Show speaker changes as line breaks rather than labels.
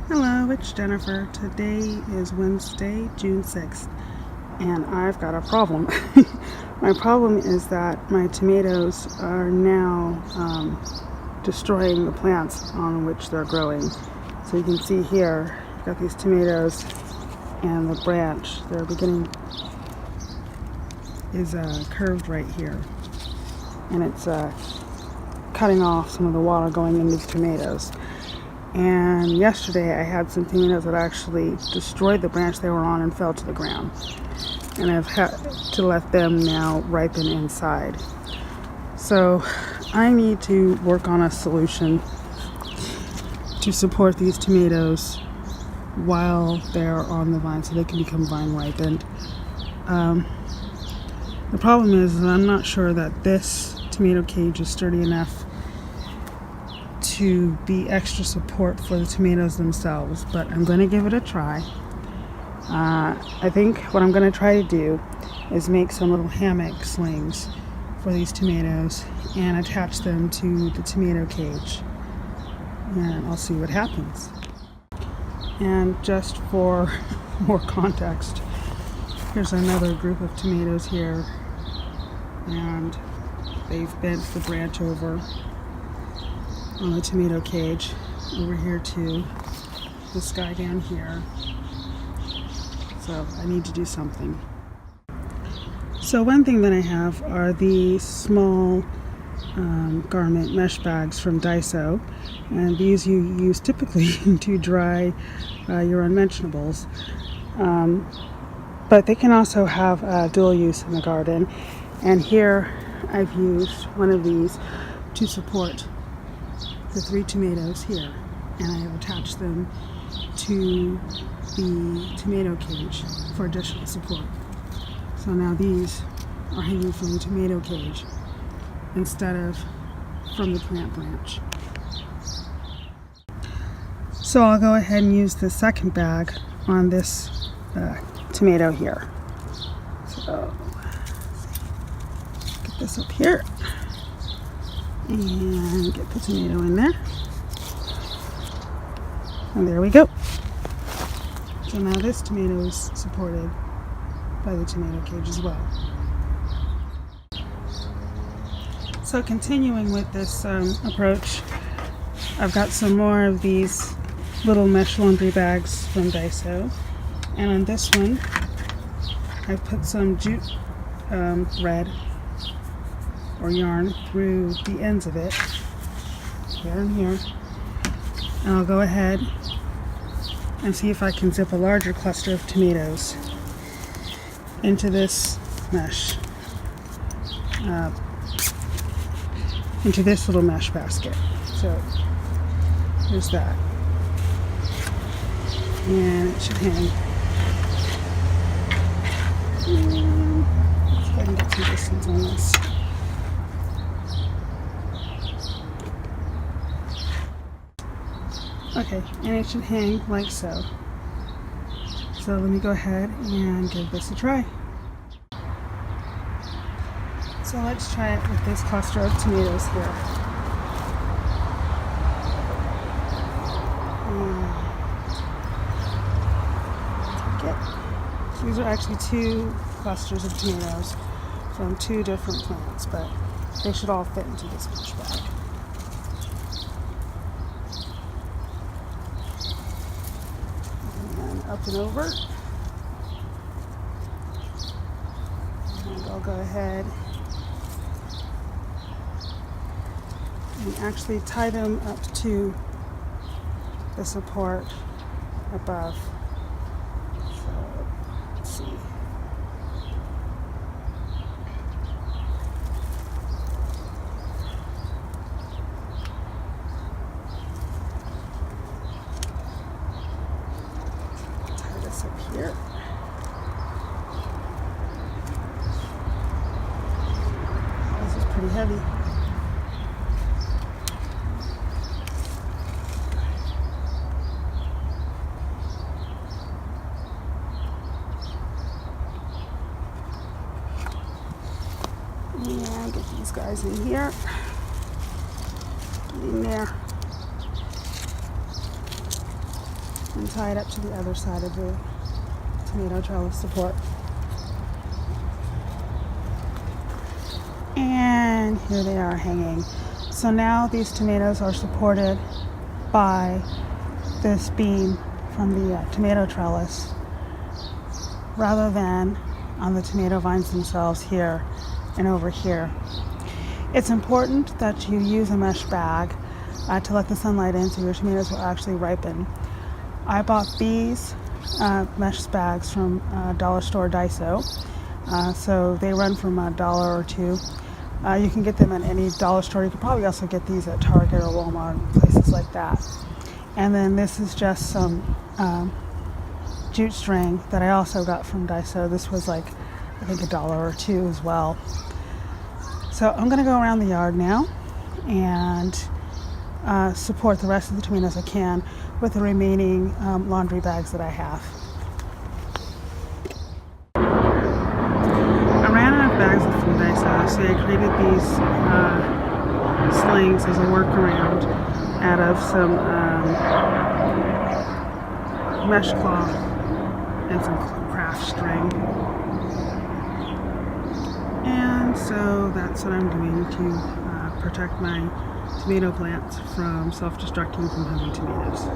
Hello, it's Jennifer. Today is Wednesday, June 6th, and I've got a problem. My problem is that my tomatoes are now destroying the plants on which they're growing. So you can see here, I've got these tomatoes and the branch, their beginning is curved right here, and it's cutting off some of the water going into the tomatoes. And yesterday I had some tomatoes that actually destroyed the branch they were on and fell to the ground. And I've had to let them now ripen inside. So I need to work on a solution to support these tomatoes while they're on the vine so they can become vine ripened. The problem is that I'm not sure that this tomato cage is sturdy enough to be extra support for the tomatoes themselves, but I'm going to give it a try. I think what I'm going to try to do is make some little hammock slings for these tomatoes and attach them to the tomato cage, and I'll see what happens. And just for more context, here's another group of tomatoes here, and they've bent the branch over on the tomato cage. Over here too, this guy down here. So I need to do something. So one thing that I have are the small garment mesh bags from Daiso, and these you use typically to dry your unmentionables, but they can also have dual use in the garden. And here I've used one of these to support the 3 tomatoes here, and I have attached them to the tomato cage for additional support. So now these are hanging from the tomato cage instead of from the plant branch. So I'll go ahead and use the second bag on this tomato here. So get this up here and get the tomato in there, and there we go. So now this tomato is supported by the tomato cage as well. So continuing with this approach, I've got some more of these little mesh laundry bags from Daiso, and on this one I've put some jute thread or yarn through the ends of it, here and here, and I'll go ahead and see if I can zip a larger cluster of tomatoes into this mesh, into this little mesh basket. So there's that, and it should hang. Let's go ahead and get some distance on this. Okay, and it should hang like so. So let me go ahead and give this a try. So let's try it with this cluster of tomatoes here. So these are actually 2 clusters of tomatoes from 2 different plants, but they should all fit into this mesh bag. Up and over, and I'll go ahead and actually tie them up to the support above. So let's see. Up here. This is pretty heavy. And get these guys in here. Get in there. and tie it up to the other side of the tomato trellis support. And here they are hanging. So now these tomatoes are supported by this beam from the tomato trellis rather than on the tomato vines themselves here and over here. It's important that you use a mesh bag to let the sunlight in so your tomatoes will actually ripen. I bought these mesh bags from dollar store Daiso. So they run from $1 or $2. You can get them at any dollar store. You could probably also get these at Target or Walmart, places like that. And then this is just some jute string that I also got from Daiso. This was like, I think $1 or $2 as well. So I'm going to go around the yard now and support the rest of the tomatoes I can with the remaining laundry bags that I have. I ran out of bags from Daiso, so I created these slings as a workaround out of some mesh cloth and some craft string. And so that's what I'm doing to protect my tomato plants from self-destructing from heavy tomatoes.